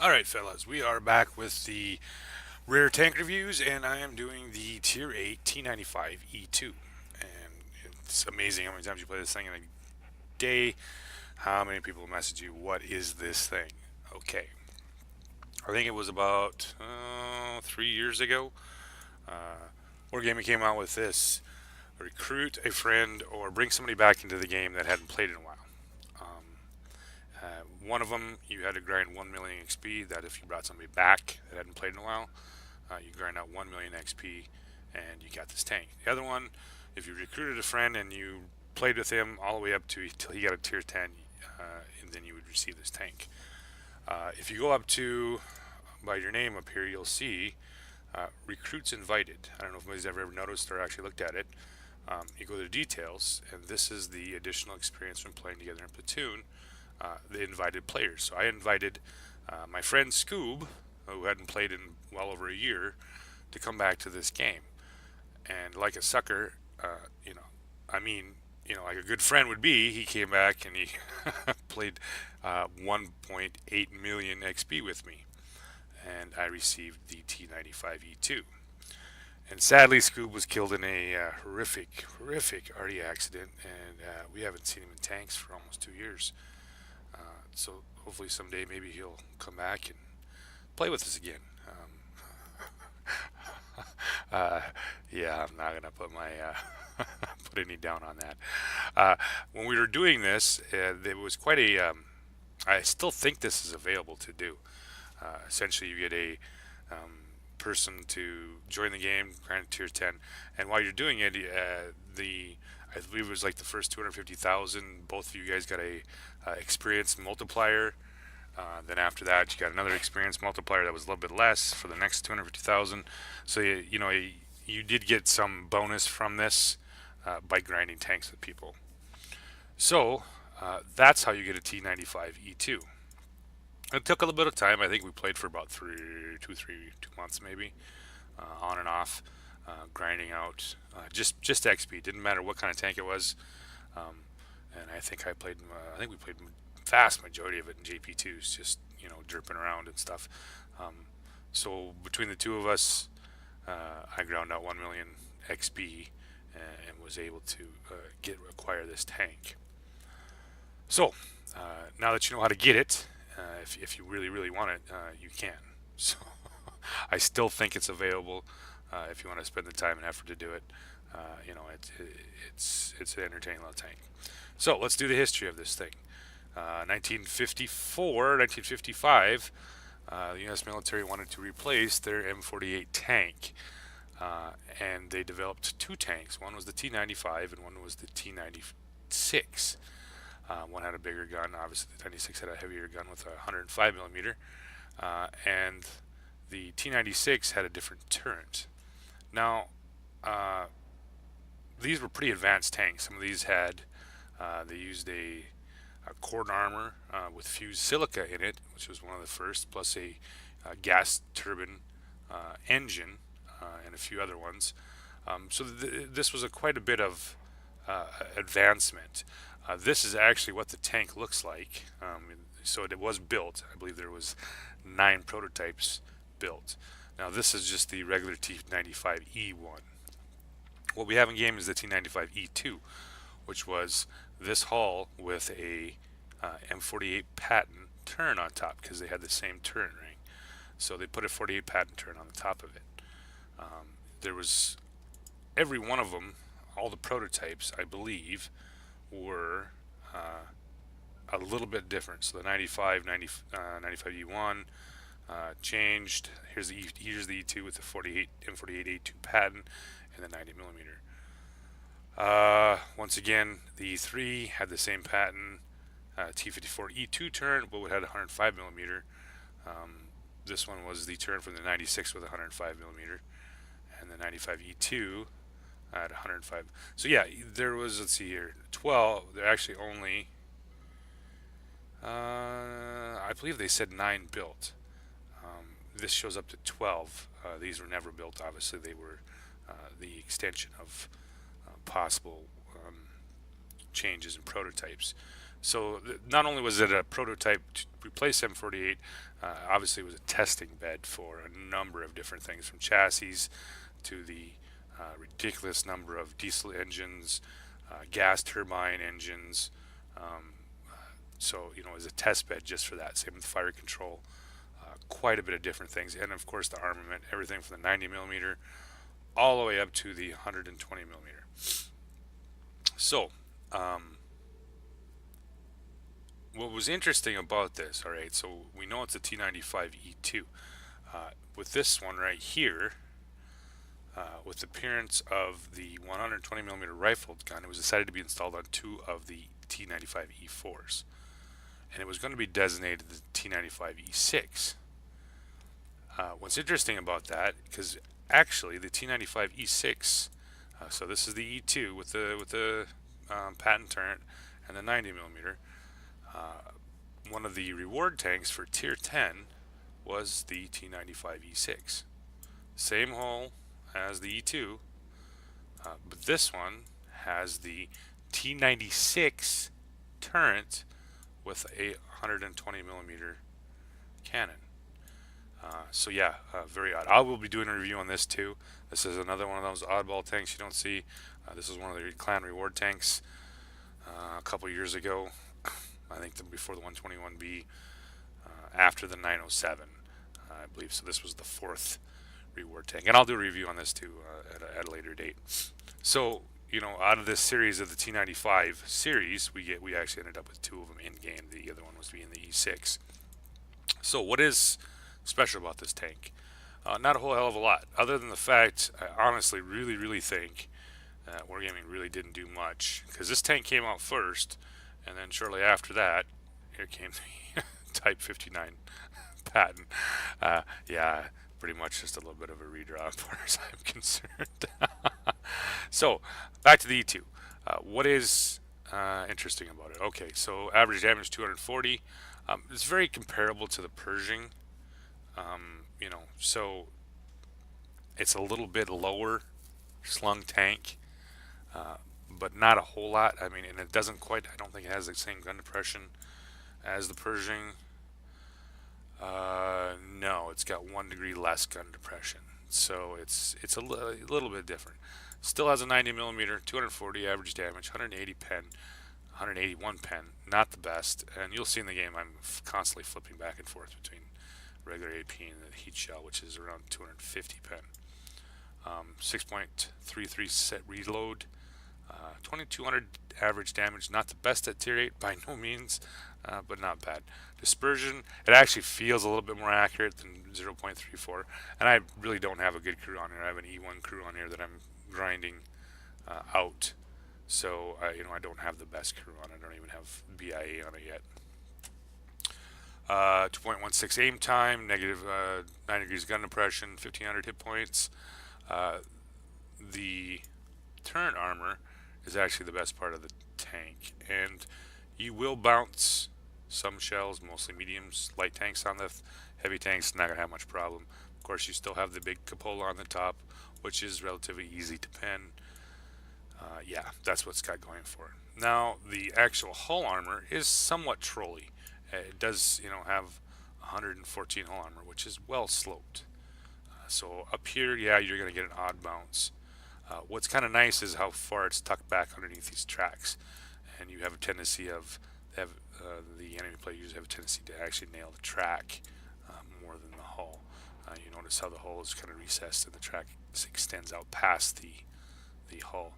Alright fellas, we are back with the rare tank reviews, and I am doing the Tier 8 T95E2. And it's amazing how many times you play this thing in a day, how many people message you, what is this thing? Okay, I think it was about 3 years ago, Wargaming came out with this: recruit a friend or bring somebody back into the game that hadn't played in a while. One of them, you had to grind 1 million XP. That if you brought somebody back that hadn't played in a while, you grind out 1 million XP and you got this tank. The other one, if you recruited a friend and you played with him all the way up to until he got a tier 10, and then you would receive this tank. If you go up to by your name up here, you'll see recruits invited. I don't know if anybody's ever noticed or actually looked at it. You go to the details, and this is the additional experience from playing together in platoon. The invited players. So I invited my friend Scoob, who hadn't played in well over a year, to come back to this game. And like a sucker, you know, I mean, like a good friend would be, he came back and he played 1.8 million XP with me, and I received the T95E2. And sadly, Scoob was killed in a horrific RD accident, and we haven't seen him in tanks for almost 2 years. So hopefully someday maybe he'll come back and play with us again. Uh, yeah, I'm not gonna put my put any down on that. When we were doing this, there was quite a. I still think this is available to do. Essentially, you get a person to join the game, grant tier 10, and while you're doing it, I believe it was like the first 250,000. Both of you guys got a experience multiplier. Then after that, you got another experience multiplier that was a little bit less for the next 250,000. So you did get some bonus from this by grinding tanks with people. So that's how you get a T95E2. It took a little bit of time. I think we played for about 2 months maybe, on and off, grinding out just XP. Didn't matter what kind of tank it was. And I think I played. I think we played vast majority of it in JP2s, just derping around and stuff. So between the two of us, I ground out 1 million XP and was able to acquire this tank. So now that you know how to get it, if you really want it, you can. So I still think it's available if you want to spend the time and effort to do it. It's an entertaining little tank. So let's do the history of this thing. 1954, 1955, the U.S. military wanted to replace their M48 tank, and they developed two tanks. One was the T95 and one was the T96. One had a bigger gun. Obviously, the 96 had a heavier gun with a 105 millimeter, and the T96 had a different turret. Now, these were pretty advanced tanks. Some of these had they used a cord armor with fused silica in it, which was one of the first, plus a gas turbine engine and a few other ones. So this was quite a bit of advancement. This is actually what the tank looks like. So it was built. I believe there was 9 prototypes built. Now this is just the regular T95E1. What we have in game is the T95E2, which was this hull with a M48 patent turn on top because they had the same turn ring. So they put a 48 patent turn on the top of it. There was every one of them, all the prototypes, I believe, were a little bit different. So the 95E1 changed. Here's the E2 with the 48 M48A2 patent and the 90 millimeter. Once again, the E3 had the same patent, T54E2 turn, but it had 105 millimeter. This one was the turn from the 96 with 105 millimeter, and the 95E2 at 105. So yeah, there was, let's see here, 12. They're actually only, I believe they said 9 built. This shows up to 12. These were never built. Obviously, they were the extension of possible changes in prototypes. So not only was it a prototype to replace M48, obviously it was a testing bed for a number of different things, from chassis to the ridiculous number of diesel engines, gas turbine engines. Um, so, you know, as a test bed just for that. Same with fire control, quite a bit of different things, and of course the armament, everything from the 90 millimeter all the way up to the 120 millimeter. So, what was interesting about this, all right, so we know it's a T95E2. With this one right here, with the appearance of the 120 millimeter rifled gun, it was decided to be installed on two of the T95E4s, and it was going to be designated the T95E6. What's interesting about that, because actually the T95E6, so this is the E2 with the patent turret and the 90 millimeter. One of the reward tanks for Tier 10 was the T95E6. Same hull as the E2, but this one has the T96 turret with a 120 millimeter cannon. So yeah, very odd. I will be doing a review on this too. This is another one of those oddball tanks you don't see. This is one of the clan reward tanks a couple years ago. I think before the 121B, after the 907, I believe. So this was the fourth reward tank, and I'll do a review on this too at a later date. So, you know, out of this series of the T95 series, we actually ended up with two of them in game. The other one was being the E6. So what is special about this tank? Not a whole hell of a lot, other than the fact I honestly really think that Wargaming really didn't do much, because this tank came out first, and then shortly after that, here came the Type 59 patent. Yeah, pretty much just a little bit of a redraw as far as I'm concerned. So, back to the E2. What is interesting about it? Okay, so average damage 240. It's very comparable to the Pershing. You know, so it's a little bit lower slung tank, but not a whole lot. I mean, and it doesn't quite, I don't think it has the same gun depression as the Pershing. No, it's got 1 degree less gun depression, so it's a little bit different. Still has a 90 millimeter, 240 average damage, 180 pen, 181 pen. Not the best, and you'll see in the game I'm constantly flipping back and forth between regular AP and the heat shell, which is around 250 pen. 6.33 set reload, 2200 average damage. Not the best at tier 8 by no means, but not bad. Dispersion, it actually feels a little bit more accurate than 0.34, and I really don't have a good crew on here. I have an E1 crew on here that I'm grinding out, so you know, I don't have the best crew on it. I don't even have BIA on it yet. 2.16 aim time, negative 9 degrees gun depression, 1500 hit points. The turret armor is actually the best part of the tank, and you will bounce some shells, mostly mediums, light tanks on the heavy tanks, not gonna have much problem. Of course, you still have the big cupola on the top, which is relatively easy to pen. Yeah, that's what it's got going for it. Now, the actual hull armor is somewhat trolly. It does, you know, have 114 hull armor, which is well sloped. So up here, yeah, you're going to get an odd bounce. What's kind of nice is how far it's tucked back underneath these tracks, and you have a tendency of the enemy players have a tendency to actually nail the track more than the hull. You notice how the hull is kind of recessed and the track extends out past the hull.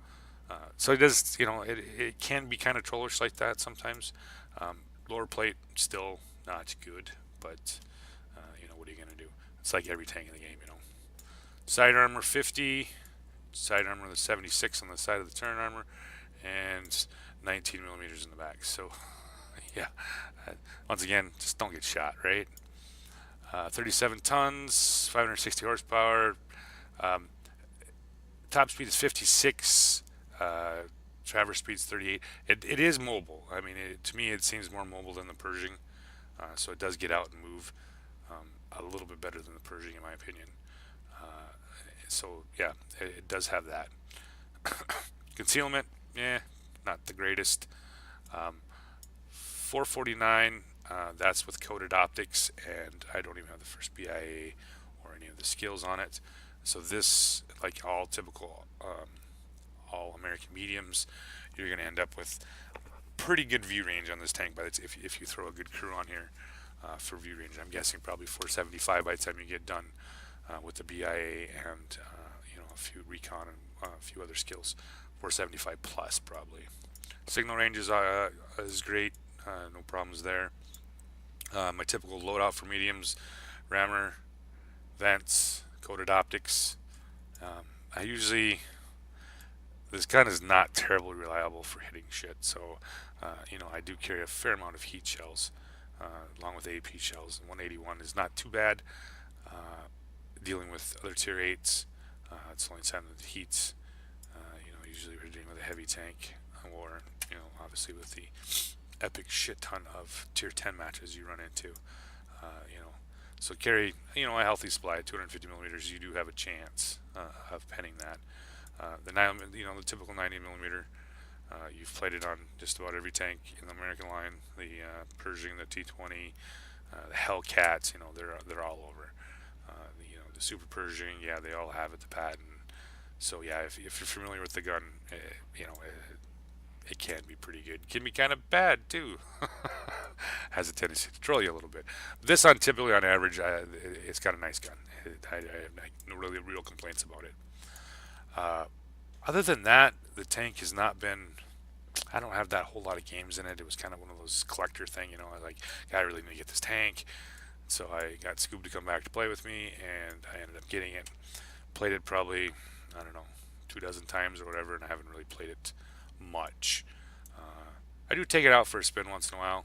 So it does, you know, it can be kind of trollish like that sometimes. Lower plate still not good, but you know, what are you gonna do? It's like every tank in the game, you know. Side armor 50, side armor the 76 on the side of the turret armor, and 19 millimeters in the back. So yeah, once again, just don't get shot, right? 37 tons, 560 horsepower. Top speed is 56. Traverse speed's 38. It is mobile. I mean, to me, it seems more mobile than the Pershing. So it does get out and move a little bit better than the Pershing, in my opinion. So yeah, it does have that. Concealment, yeah, not the greatest. 449. That's with coated optics, and I don't even have the first BIA or any of the skills on it. So this, like all typical all American mediums, you're going to end up with pretty good view range on this tank. But if you throw a good crew on here for view range, I'm guessing probably 475 by the time you get done with the BIA and a few recon and a few other skills. 475 plus probably. Signal range is great, no problems there. My typical loadout for mediums: rammer, vents, coated optics. This gun is not terribly reliable for hitting shit, so I do carry a fair amount of heat shells along with AP shells. And 181 is not too bad. Dealing with other tier 8s, it's only time that the heats. Usually we're dealing with a heavy tank, or obviously with the epic shit ton of tier 10 matches you run into. So carry a healthy supply of 250 millimeters. You do have a chance of penning that. The typical 90 millimeter. You've played it on just about every tank in the American line. The Pershing, the T20, the Hellcats. They're all over. The Super Pershing. Yeah, they all have it. The patent. So yeah, if you're familiar with the gun, it can be pretty good. It can be kind of bad too. Has a tendency to troll you a little bit. This typically on average, it's got a nice gun. I have no really real complaints about it. Other than that, the tank has not been. I don't have that whole lot of games in it. It was kind of one of those collector thing, I really need to get this tank. So I got Scoob to come back to play with me, and I ended up getting it. Played it probably, I don't know, 24 times or whatever, and I haven't really played it much. I do take it out for a spin once in a while,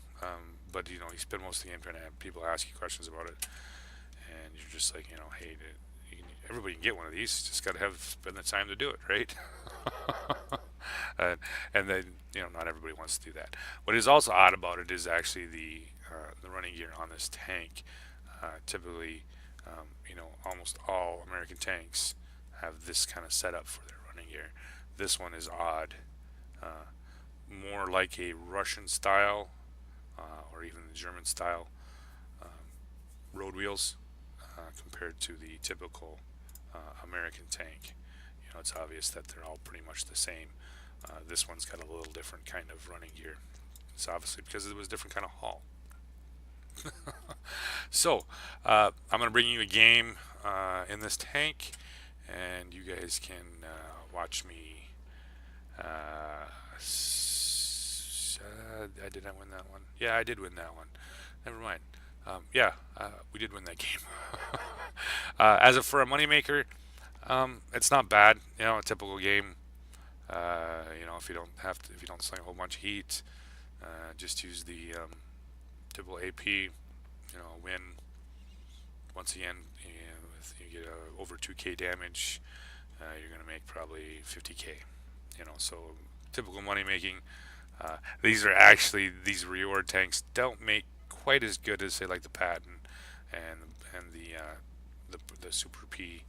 but you spend most of the game trying to have people ask you questions about it, and you're just like, hey, everybody can get one of these. Just got to spend the time to do it, right? And then not everybody wants to do that. What is also odd about it is actually the running gear on this tank. Typically, almost all American tanks have this kind of setup for their running gear. This one is odd, more like a Russian style or even the German style road wheels compared to the typical American tank. It's obvious that they're all pretty much the same. This one's got a little different kind of running gear. It's obviously because it was a different kind of hull. So I'm going to bring you a game in this tank, and you guys can watch me. Did I win that one? Yeah, I did win that one. Never mind. We did win that game. As for a moneymaker, it's not bad. A typical game. If you don't sling a whole bunch of heat, just use the typical AP. Win. Once again, you get over 2k damage. You're gonna make probably 50k. So typical money making. These reward tanks don't make quite as good as say like the patent and the Super P.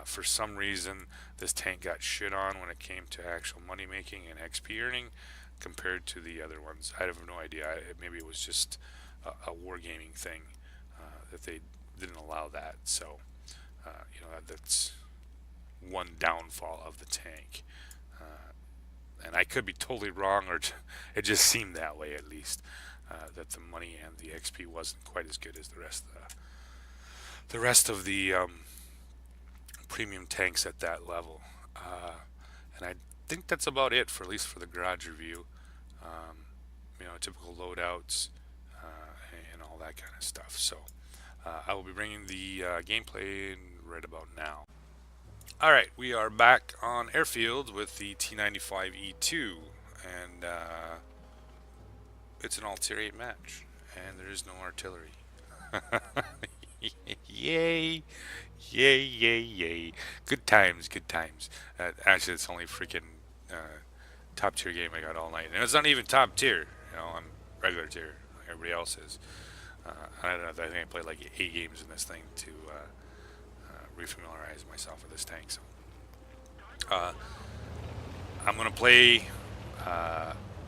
For some reason, this tank got shit on when it came to actual money making and XP earning compared to the other ones. I have no idea. Maybe it was just a wargaming thing that they didn't allow that. So that's one downfall of the tank. And I could be totally wrong, or it just seemed that way at least, that the money and the XP wasn't quite as good as the rest of the premium tanks at that level. And I think that's about it for at least for the garage review. Typical loadouts and all that kind of stuff. So I will be bringing the gameplay right about now. Alright, we are back on Airfield with the T95E2, and it's an all-tier 8 match, and there is no artillery. Yay! Yay, yay, yay. Good times, good times. Actually, it's only freaking top tier game I got all night. And it's not even top tier. I'm regular tier, like everybody else is. I don't know, I think I played like 8 games in this thing to refamiliarize myself with this tank. So I'm going to play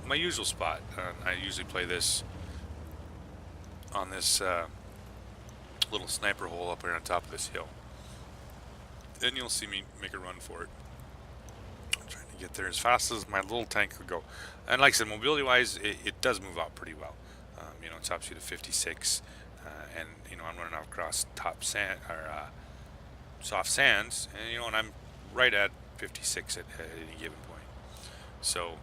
my usual spot. I usually play this on this little sniper hole up here on top of this hill. Then you'll see me make a run for it. I'm trying to get there as fast as my little tank could go. And like I said, mobility-wise, it does move out pretty well. You know, top speed of 56, and you know I'm running off across top sand or soft sands, and you know, and I'm right at 56 at any given point. So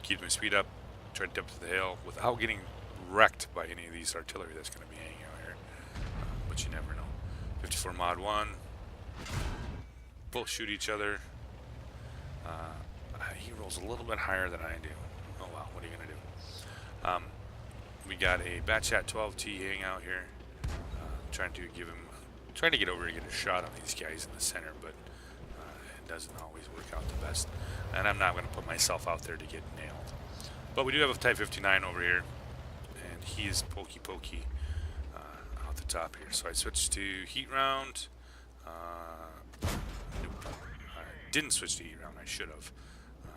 keep my speed up, try to dip to the hill without getting wrecked by any of these artillery that's going to be hanging out here. But you never know. 54 mod 1. Both shoot each other. He rolls a little bit higher than I do. Oh well, what are you going to do? We got a Batchat 12T hanging out here. Trying to get over to get a shot on these guys in the center, but it doesn't always work out the best. And I'm not going to put myself out there to get nailed. But we do have a Type 59 over here, and he is pokey out the top here. So I switched to heat round. Nope. I didn't switch to heat round. I should have.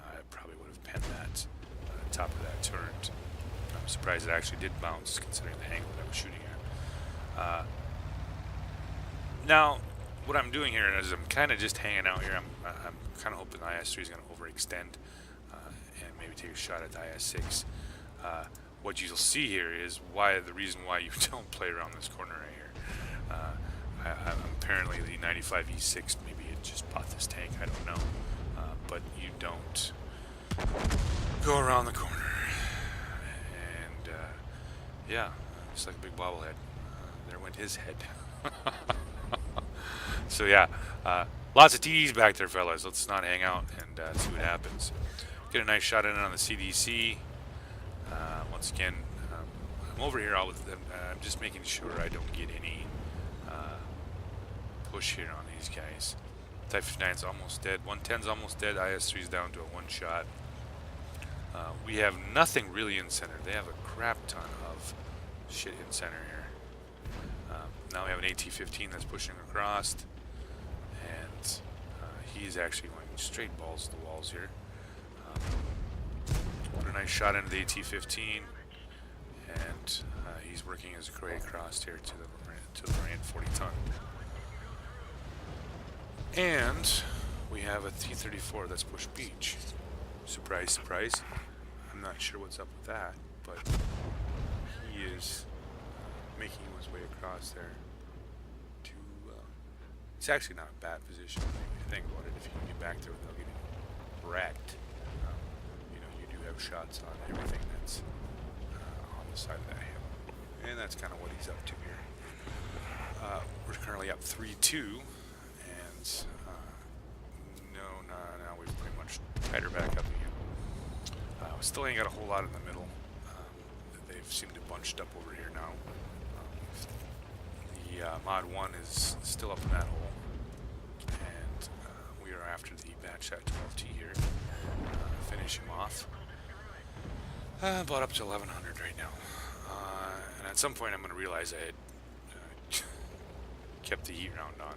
I probably would have penned that top of that turret. I'm surprised it actually did bounce, considering the angle that I was shooting at. Now, what I'm doing here is I'm kind of just hanging out here. I'm kind of hoping the IS-3 is going to overextend and maybe take a shot at the IS-6. What you'll see here is the reason why you don't play around this corner right here. Apparently the T95E2, maybe it just bought this tank, I don't know. But you don't go around the corner. And yeah, just like a big bobblehead. There went his head. So yeah, lots of TDs back there, fellas. Let's not hang out and see what happens. Get a nice shot in on the CDC. Once again, I'm over here all with them. I'm just making sure I don't get any push here on these guys. Type 59's almost dead. 110's almost dead. IS-3's down to a one shot. We have nothing really in center. They have a crap ton of shit in center here. Now we have an AT-15 that's pushing across, and he's actually going straight balls to the walls here. Put a nice shot into the AT-15, and he's working his way across here to the Marine 40 ton. And we have a T-34 that's pushed beach. Surprise, surprise. I'm not sure what's up with that, but he is making his way across there to it's actually not a bad position if you think about it. If you can get back there without getting wrecked, you know, you do have shots on everything that's on the side of that hill, and that's kind of what he's up to here. We're currently up 3-2, and now we've pretty much tied her back up again. We still ain't got a whole lot in the middle. They've seemed to bunched up over here now. The Mod 1 is still up in that hole, and we are after the Batchat 12T here. Finish him off. About up to 1100 right now. And at some point I'm going to realize I had kept the heat round on.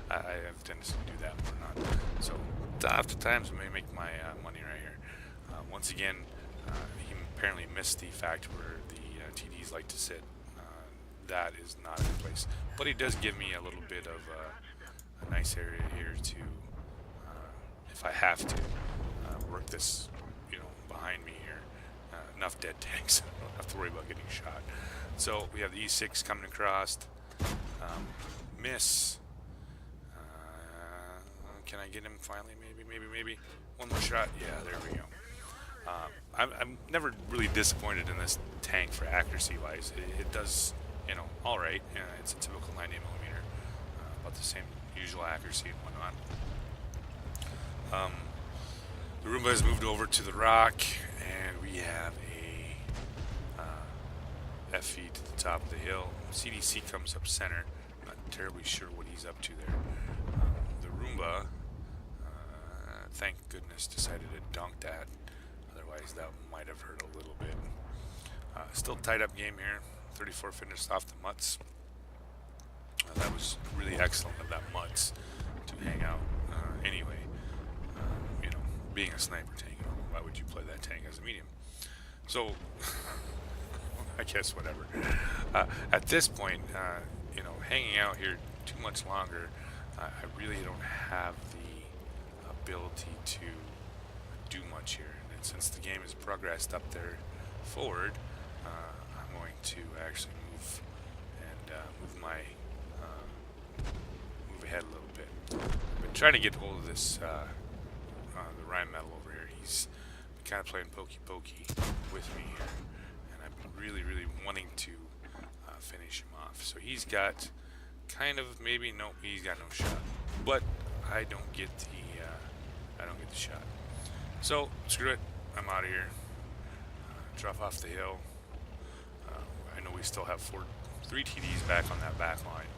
I have a tendency to do that or not. So after times I may make my money right here. Once again, he apparently missed the fact where the TDs like to sit. That is not in place, but he does give me a little bit of a nice area here to, if I have to, work this, you know, behind me here. Enough dead tanks, I don't have to worry about getting shot. So we have the E6 coming across. Miss. Can I get him finally? Maybe. One more shot. Yeah, there we go. I'm never really disappointed in this tank for accuracy-wise. It does, you know, all right. It's a typical 90mm, about the same usual accuracy and whatnot. The Roomba has moved over to the rock, and we have a F-feed to the top of the hill. CDC comes up center. I'm not terribly sure what he's up to there. The Roomba, thank goodness, decided to dunk that. Otherwise, that might have hurt a little bit. Still tied up game here. 34 finished off the mutts. That was really excellent of that mutts to hang out. Anyway, you know, being a sniper tank, you know, why would you play that tank as a medium? So I guess whatever. At this point, you know, hanging out here too much longer, I really don't have the ability to do much here. And since the game has progressed up there forward, I'm going to actually move and move ahead a little bit. I've been trying to get hold of this the Ryan Metal over here. He's kind of playing pokey pokey with me here, and I've been really wanting to finish him off. So he's got kind of maybe no, he's got no shot, but I don't get the shot. So screw it, I'm out of here. Drop off the hill. I know we still have three TDs back on that back line,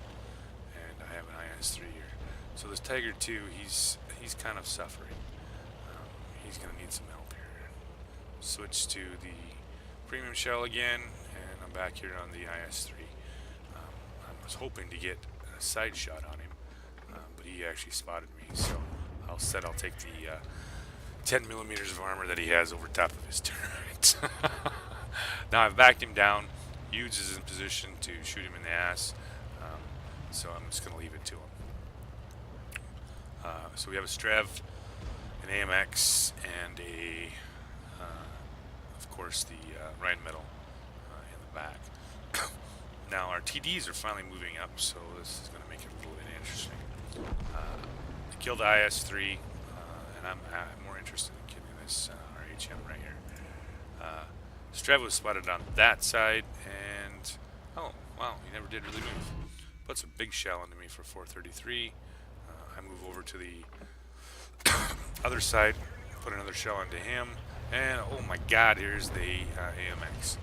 and I have an IS-3 here. So this Tiger 2, he's kind of suffering. He's going to need some help here. Switch to the premium shell again, and I'm back here on the IS-3. I was hoping to get a side shot on him, but he actually spotted me, so I'll take the 10 millimeters of armor that he has over top of his turret. Now I've backed him down. Hughes is in position to shoot him in the ass, so I'm just going to leave it to him. So we have a Strev, an AMX, and of course, the Ryan Metal in the back. Now our TDs are finally moving up, so this is going to make it a little bit interesting. I killed the IS-3, and I'm more interested in killing this RHM right here. Strev was spotted on that side, and oh wow, he never did really move. Puts a big shell into me for 433. I move over to the other side, put another shell into him, and oh my god, here's the AMX.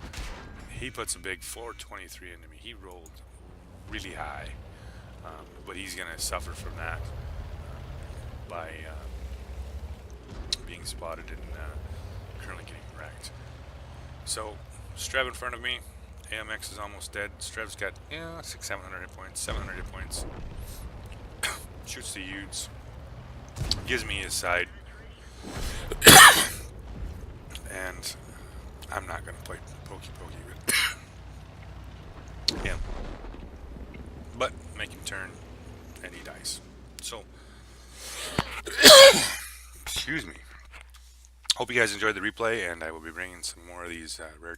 He puts a big 423 into me. He rolled really high, but he's going to suffer from that by being spotted and currently getting wrecked. So, Strev in front of me. AMX is almost dead. Strev's got 700 hit points, 700 hit points. Shoots the Utes. Gives me his side. And I'm not going to play pokey with him. But make him turn, and he dies. So, excuse me. Hope you guys enjoyed the replay, and I will be bringing some more of these rare